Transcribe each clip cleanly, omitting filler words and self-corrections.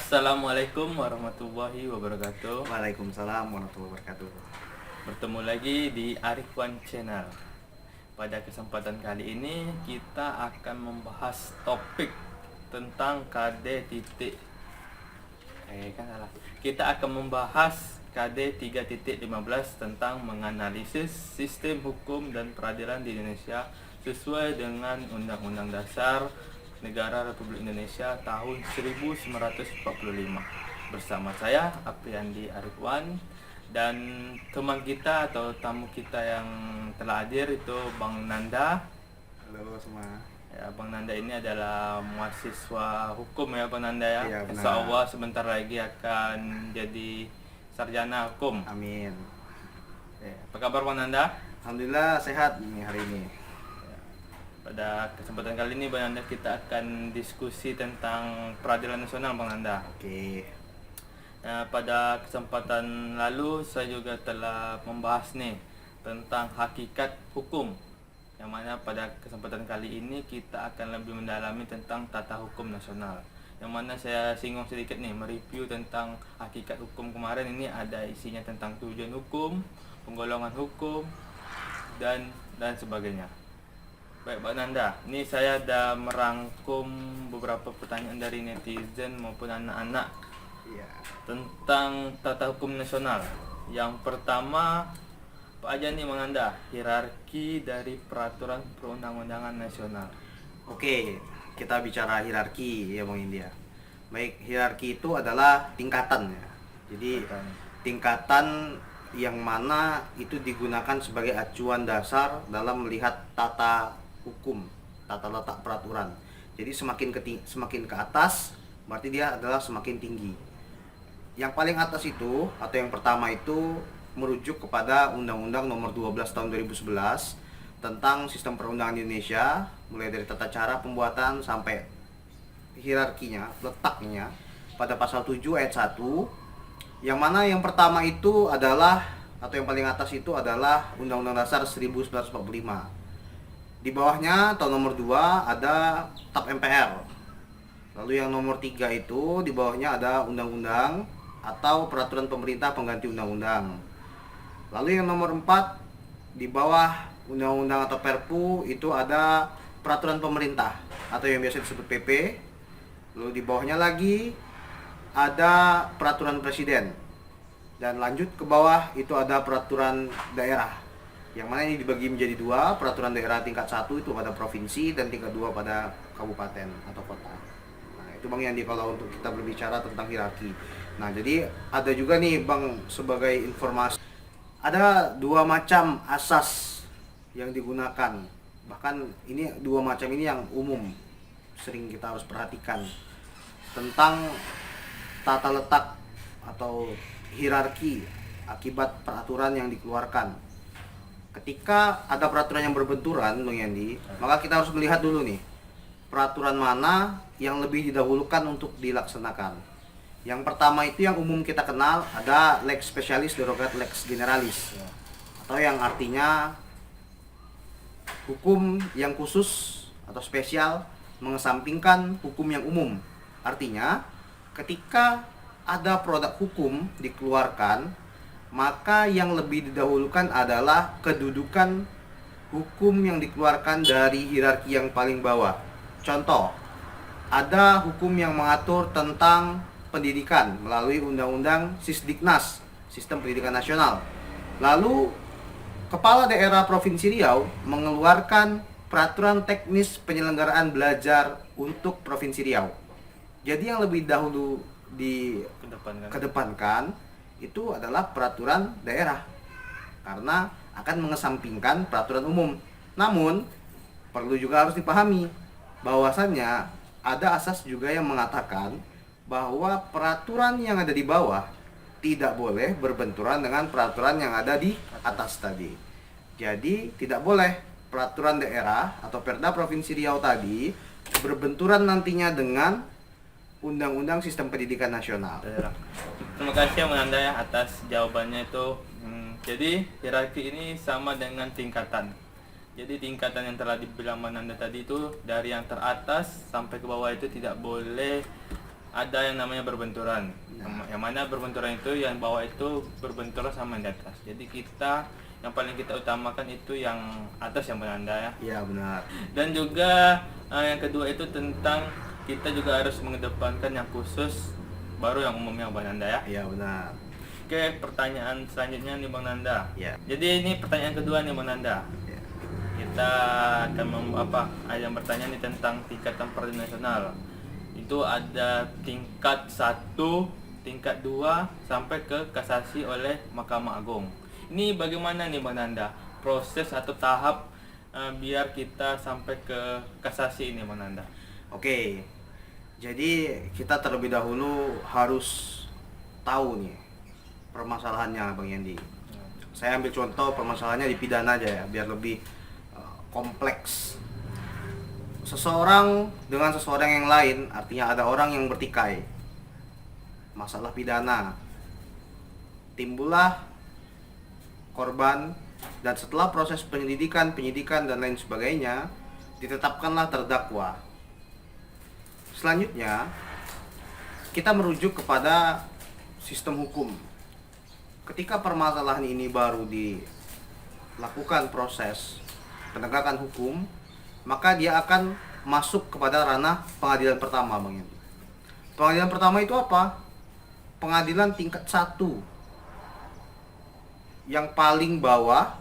Assalamualaikum warahmatullahi wabarakatuh. Waalaikumsalam warahmatullahi wabarakatuh. Bertemu lagi di Arif One Channel. Pada kesempatan kali ini kita akan membahas topik tentang KD titik. Kita akan membahas KD 3.15 tentang menganalisis sistem hukum dan peradilan di Indonesia sesuai dengan Undang-Undang Dasar Negara Republik Indonesia tahun 1945. Bersama saya Apriandi Arifwan dan teman kita atau tamu kita yang telah hadir itu Bang Nanda. Halo semua. Ya, Bang Nanda ini adalah mahasiswa hukum ya Bang Nanda ya. Iya, benar. Insya Allah sebentar lagi akan jadi sarjana hukum. Amin. Ya, apa kabar Bang Nanda? Alhamdulillah sehat nih hari ini. Pada kesempatan kali ini Bang Nanda kita akan diskusi tentang peradilan nasional Bang Nanda. Oke. Nah, pada kesempatan lalu saya juga telah membahas nih tentang hakikat hukum. Yang mana pada kesempatan kali ini kita akan lebih mendalami tentang tata hukum nasional. Yang mana saya singgung sedikit nih mereview tentang hakikat hukum kemarin. Ini ada isinya tentang tujuan hukum, penggolongan hukum dan sebagainya. Baik Pak Nanda, ini saya ada merangkum beberapa pertanyaan dari netizen maupun anak-anak Iya. tentang tata hukum nasional. Yang pertama, Pak aja nih Bang Nanda, hierarki dari peraturan perundang-undangan nasional. Oke, kita bicara hierarki ya Bang India. Baik, hierarki itu adalah tingkatan ya. Jadi tingkatan yang mana itu digunakan sebagai acuan dasar dalam melihat tata hukum, tata letak peraturan. Jadi semakin ke atas berarti dia adalah semakin tinggi. Yang paling atas itu atau yang pertama itu merujuk kepada Undang-Undang Nomor 12 Tahun 2011 tentang Sistem Perundangan Indonesia, mulai dari tata cara pembuatan sampai hierarkinya, letaknya pada pasal 7 ayat 1. Yang mana yang pertama itu adalah atau yang paling atas itu adalah Undang-Undang Dasar 1945. Di bawahnya atau nomor 2 ada TAP MPR. Lalu yang nomor 3 itu di bawahnya ada undang-undang atau peraturan pemerintah pengganti undang-undang. Lalu yang nomor 4 di bawah undang-undang atau Perpu itu ada peraturan pemerintah atau yang biasa disebut PP. Lalu di bawahnya lagi ada peraturan presiden. Dan lanjut ke bawah itu ada peraturan daerah. Yang mana ini dibagi menjadi 2, peraturan daerah tingkat 1 itu pada provinsi dan tingkat 2 pada kabupaten atau kota. Nah, itu Bang Yandi kalau untuk kita berbicara tentang hierarki. Nah, jadi ada juga nih Bang sebagai informasi. Ada 2 macam asas yang digunakan. Bahkan ini 2 macam ini yang umum sering kita harus perhatikan tentang tata letak atau hierarki akibat peraturan yang dikeluarkan. Ketika ada peraturan yang berbenturan, Bang Yandi, maka kita harus melihat dulu nih peraturan mana yang lebih didahulukan untuk dilaksanakan. Yang pertama itu yang umum kita kenal ada lex specialis derogat lex generalis, atau yang artinya hukum yang khusus atau spesial mengesampingkan hukum yang umum. Artinya ketika ada produk hukum dikeluarkan, maka yang lebih didahulukan adalah kedudukan hukum yang dikeluarkan dari hierarki yang paling bawah. Contoh, ada hukum yang mengatur tentang pendidikan melalui Undang-Undang Sisdiknas, Sistem Pendidikan Nasional. Lalu, Kepala Daerah Provinsi Riau mengeluarkan peraturan teknis penyelenggaraan belajar untuk Provinsi Riau. Jadi yang lebih dahulu dikedepankan itu adalah peraturan daerah karena akan mengesampingkan peraturan umum. Namun perlu juga harus dipahami bahwasannya ada asas juga yang mengatakan bahwa peraturan yang ada di bawah tidak boleh berbenturan dengan peraturan yang ada di atas tadi. Jadi tidak boleh peraturan daerah atau Perda Provinsi Riau tadi berbenturan nantinya dengan Undang-Undang Sistem Pendidikan Nasional. Terima kasih Bang Nanda ya atas jawabannya itu. Jadi hierarki ini sama dengan tingkatan. Jadi tingkatan yang telah dibilang Bang Nanda tadi itu dari yang teratas sampai ke bawah itu tidak boleh ada yang namanya berbenturan. Yang mana berbenturan itu yang bawah itu berbenturan sama yang di atas. Jadi kita yang paling kita utamakan itu yang atas yang Bang Nanda ya. Iya benar. Dan juga yang kedua itu tentang kita juga harus mengedepankan yang khusus baru yang umumnya Bang Nanda ya. Iya benar. Oke, pertanyaan selanjutnya nih Bang Nanda. Ya. Jadi ini pertanyaan kedua nih Bang Nanda. Ya. Kita akan ada yang bertanya nih tentang tingkatan peradilan nasional. Itu ada tingkat 1, tingkat 2 sampai ke kasasi oleh Mahkamah Agung. Ini bagaimana nih Bang Nanda proses atau tahap biar kita sampai ke kasasi ini Bang Nanda? Oke. Jadi kita terlebih dahulu harus tahu nih permasalahannya Bang Yandi. Saya ambil contoh permasalahannya di pidana aja ya, biar lebih kompleks. Seseorang dengan seseorang yang lain, artinya ada orang yang bertikai. Masalah pidana. Timbullah korban dan setelah proses penyidikan dan lain sebagainya, ditetapkanlah terdakwa. Selanjutnya, kita merujuk kepada sistem hukum. Ketika permasalahan ini baru dilakukan proses penegakan hukum, maka dia akan masuk kepada ranah pengadilan pertama, Bang Yandi. Pengadilan pertama itu apa? Pengadilan tingkat 1 yang paling bawah,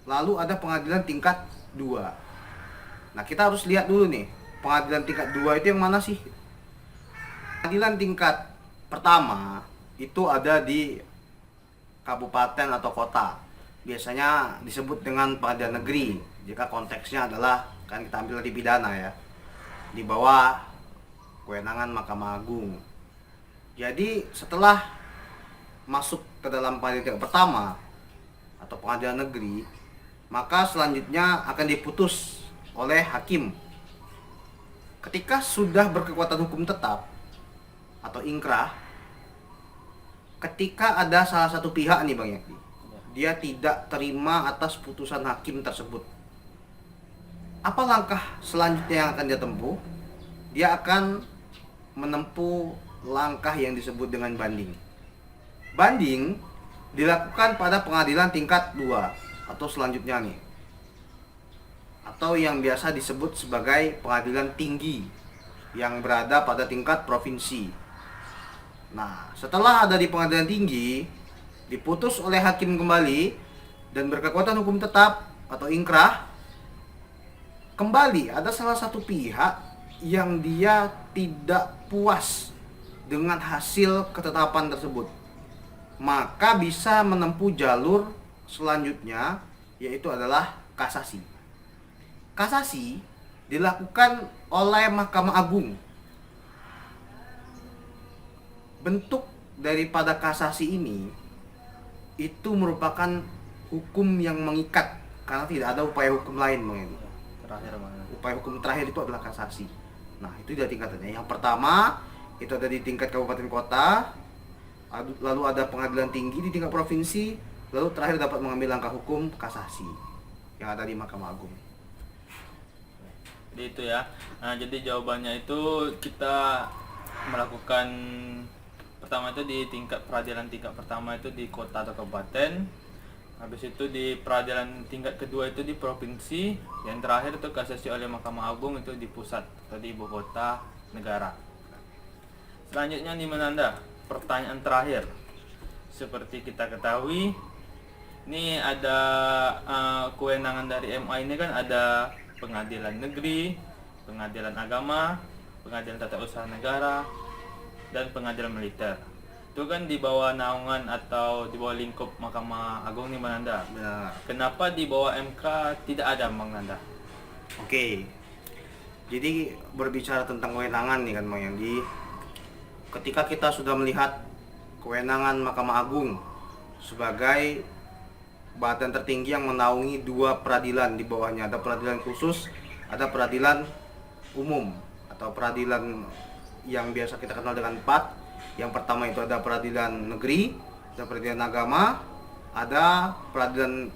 lalu ada pengadilan tingkat 2. Nah, kita harus lihat dulu nih, pengadilan tingkat 2 itu yang mana sih? Pengadilan tingkat pertama itu ada di kabupaten atau kota. Biasanya disebut dengan pengadilan negeri jika konteksnya adalah, kan kita ambil di pidana ya, di bawah kewenangan Mahkamah Agung. Jadi setelah masuk ke dalam pengadilan tingkat pertama atau pengadilan negeri, maka selanjutnya akan diputus oleh hakim. Ketika sudah berkekuatan hukum tetap atau ingkrah, ketika ada salah satu pihak nih Bang Yandi, dia tidak terima atas putusan hakim tersebut, apa langkah selanjutnya yang akan dia tempuh? Dia akan menempuh langkah yang disebut dengan banding. Banding dilakukan pada pengadilan tingkat 2 atau selanjutnya nih, atau yang biasa disebut sebagai pengadilan tinggi yang berada pada tingkat provinsi. Nah, setelah ada di pengadilan tinggi, diputus oleh hakim kembali dan berkekuatan hukum tetap atau ingkrah, kembali ada salah satu pihak yang dia tidak puas dengan hasil ketetapan tersebut, maka bisa menempuh jalur selanjutnya, yaitu adalah kasasi. Kasasi dilakukan oleh Mahkamah Agung. Bentuk daripada kasasi ini itu merupakan hukum yang mengikat karena tidak ada upaya hukum lain, Bang. Terakhir mana? Upaya hukum terakhir itu adalah kasasi. Nah, itu dia tingkatannya. Yang pertama itu ada di tingkat kabupaten kota, lalu ada pengadilan tinggi di tingkat provinsi, lalu terakhir dapat mengambil langkah hukum kasasi yang ada di Mahkamah Agung. Jadi itu ya. Nah, jadi jawabannya itu kita melakukan pertama itu di tingkat peradilan tingkat pertama itu di kota atau kabupaten. Habis itu di peradilan tingkat kedua itu di provinsi. Yang terakhir itu kasasi oleh Mahkamah Agung itu di pusat atau di ibu kota negara. Selanjutnya di mana Anda? Pertanyaan terakhir. Seperti kita ketahui, ini ada kewenangan dari MA ini kan ada pengadilan negeri, pengadilan agama, pengadilan tata usaha negara, dan pengadilan militer. Itu kan di bawah naungan atau di bawah lingkup Mahkamah Agung nih Bang Nanda. Benar. Kenapa di bawah MK tidak ada Bang Nanda? Oke. Jadi berbicara tentang kewenangan nih kan Bang Yandi, ketika kita sudah melihat kewenangan Mahkamah Agung sebagai badan tertinggi yang menaungi 2 peradilan di bawahnya, ada peradilan khusus, ada peradilan umum atau peradilan yang biasa kita kenal dengan PAT. Yang pertama itu ada peradilan negeri, ada peradilan agama, ada peradilan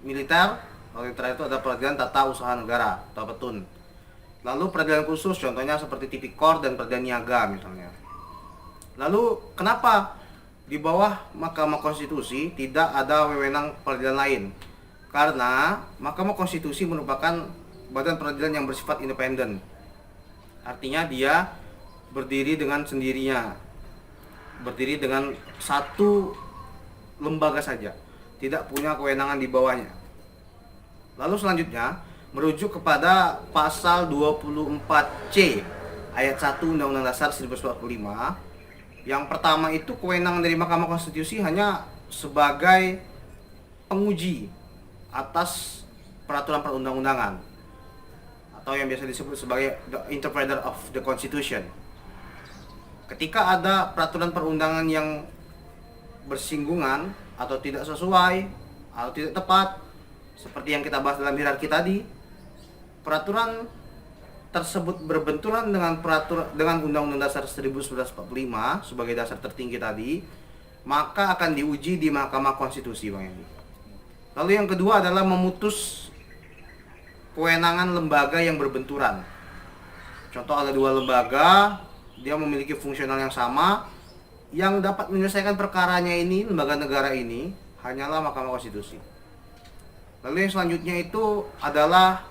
militer, lalu yang terakhir itu ada peradilan tata usaha negara atau PETUN. Lalu peradilan khusus contohnya seperti tipikor dan peradilan niaga misalnya. Lalu kenapa di bawah Mahkamah Konstitusi tidak ada wewenang peradilan lain? Karena Mahkamah Konstitusi merupakan badan peradilan yang bersifat independen. Artinya dia berdiri dengan sendirinya, berdiri dengan satu lembaga saja, tidak punya kewenangan di bawahnya. Lalu selanjutnya merujuk kepada pasal 24C ayat 1 Undang-Undang Dasar 1945. Yang pertama itu kewenangan dari Mahkamah Konstitusi hanya sebagai penguji atas peraturan perundang-undangan atau yang biasa disebut sebagai the interpreter of the Constitution. Ketika ada peraturan perundangan yang bersinggungan atau tidak sesuai atau tidak tepat, seperti yang kita bahas dalam hierarki tadi, peraturan tersebut berbenturan dengan Undang-Undang Dasar 1945 sebagai dasar tertinggi tadi, maka akan diuji di Mahkamah Konstitusi, Bang Yandi. Lalu yang kedua adalah memutus kewenangan lembaga yang berbenturan. Contoh ada dua lembaga, dia memiliki fungsional yang sama, yang dapat menyelesaikan perkaranya ini, lembaga negara ini, hanyalah Mahkamah Konstitusi. Lalu yang selanjutnya itu adalah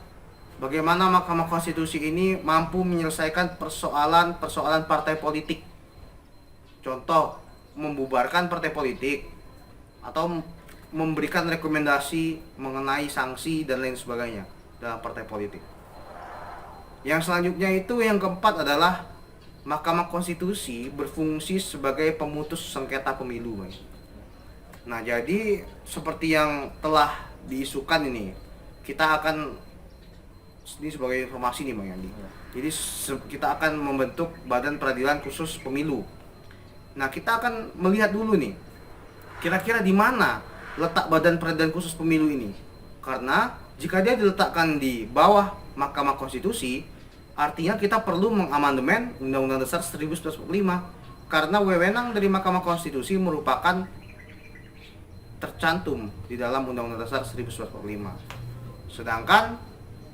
bagaimana Mahkamah Konstitusi ini mampu menyelesaikan persoalan partai politik. Contoh, membubarkan partai politik atau memberikan rekomendasi mengenai sanksi dan lain sebagainya dalam partai politik. Yang selanjutnya itu yang keempat adalah Mahkamah Konstitusi berfungsi sebagai pemutus sengketa pemilu. Nah, jadi seperti yang telah diisukan ini, kita akan, ini sebagai informasi nih Bang Yandi. Jadi kita akan membentuk badan peradilan khusus pemilu. Nah, kita akan melihat dulu nih, kira-kira di mana letak badan peradilan khusus pemilu ini. Karena jika dia diletakkan di bawah Mahkamah Konstitusi, artinya kita perlu mengamandemen Undang-Undang Dasar 1945. Karena wewenang dari Mahkamah Konstitusi merupakan tercantum di dalam Undang-Undang Dasar 1945. Sedangkan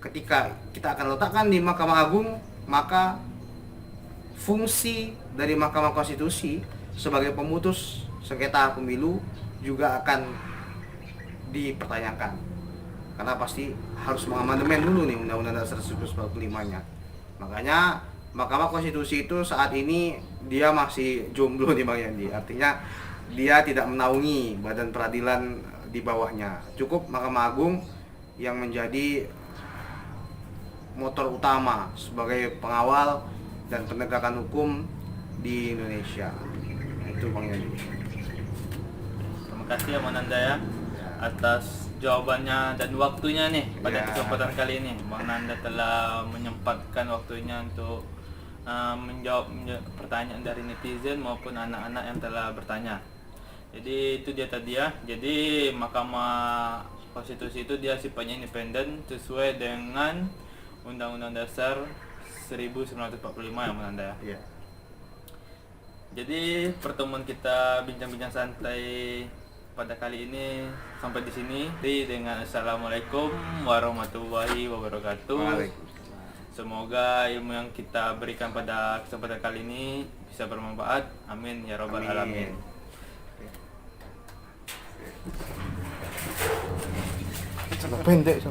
ketika kita akan letakkan di Mahkamah Agung, maka fungsi dari Mahkamah Konstitusi sebagai pemutus sengketa pemilu juga akan dipertanyakan. Karena pasti harus mengamandemen dulu nih Undang-Undang Dasar 1945-nya. Makanya Mahkamah Konstitusi itu saat ini dia masih jomblo nih Bang Yandi. Artinya dia tidak menaungi badan peradilan di bawahnya. Cukup Mahkamah Agung yang menjadi motor utama sebagai pengawal dan penegakan hukum di Indonesia. Itu Bang Yandi. Terima kasih ya Mananda ya atas jawabannya dan waktunya nih pada kesempatan kali ini. Bang Nanda telah menyempatkan waktunya untuk menjawab pertanyaan dari netizen maupun anak-anak yang telah bertanya. Jadi itu dia tadi ya. Jadi Mahkamah Konstitusi itu dia sifatnya independen sesuai dengan Undang-Undang Dasar 1945 ya Mananda ya. Iya. Jadi pertemuan kita bincang-bincang santai pada kali ini sampai di sini. Dengan assalamualaikum warahmatullahi wabarakatuh. Semoga ilmu yang kita berikan pada kesempatan kali ini bisa bermanfaat. Amin ya robbal alamin. Sangat pendek.